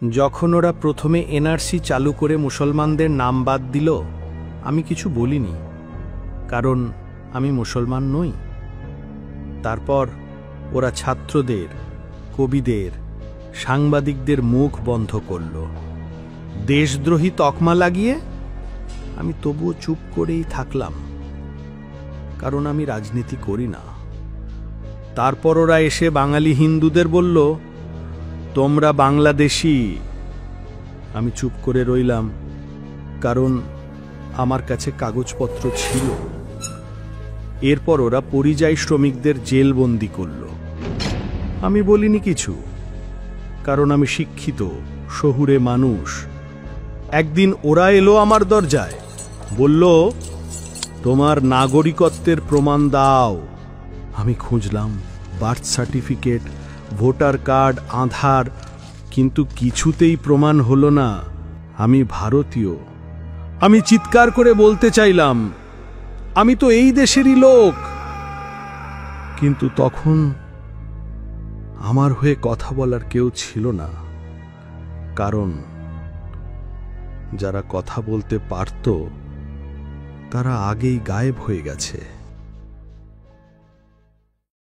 যখন ওরা প্রথমে এনআরসি চালু করে মুসলমানদের নাম বাদ দিল, আমি কিছু বলিনি, কারণ আমি মুসলমান নই। তারপর ওরা ছাত্রদের, কবিদের, সাংবাদিকদের মুখ বন্ধ করল দেশদ্রোহী তকমা লাগিয়ে। আমি তবুও চুপ করেই থাকলাম, কারণ আমি রাজনীতি করি না। তারপর ওরা এসে বাঙালি হিন্দুদের বলল, তোমরা বাংলাদেশী। আমি চুপ করে রইলাম, কারণ আমার কাছে কাগজপত্র ছিল। এরপর ওরা পরিযায়ী শ্রমিকদের জেলবন্দি করল। আমি বলিনি কিছু, কারণ আমি শিক্ষিত, শহুরে মানুষ। একদিন ওরা এলো আমার দরজায়, বলল, তোমার নাগরিকত্বের প্রমাণ দাও। আমি খুঁজলাম বার্থ সার্টিফিকেট, ভোটার কার্ড, আধার, কিন্তু কিছুতেই প্রমাণ হলো না আমি ভারতীয়। আমি চিৎকার করে বলতে চাইলাম, আমি তো এই দেশেরই লোক। কিন্তু তখন আমার হয়ে কথা বলার কেউ ছিল না, কারণ যারা কথা বলতে পারত তারা আগেই গায়েব হয়ে গেছে।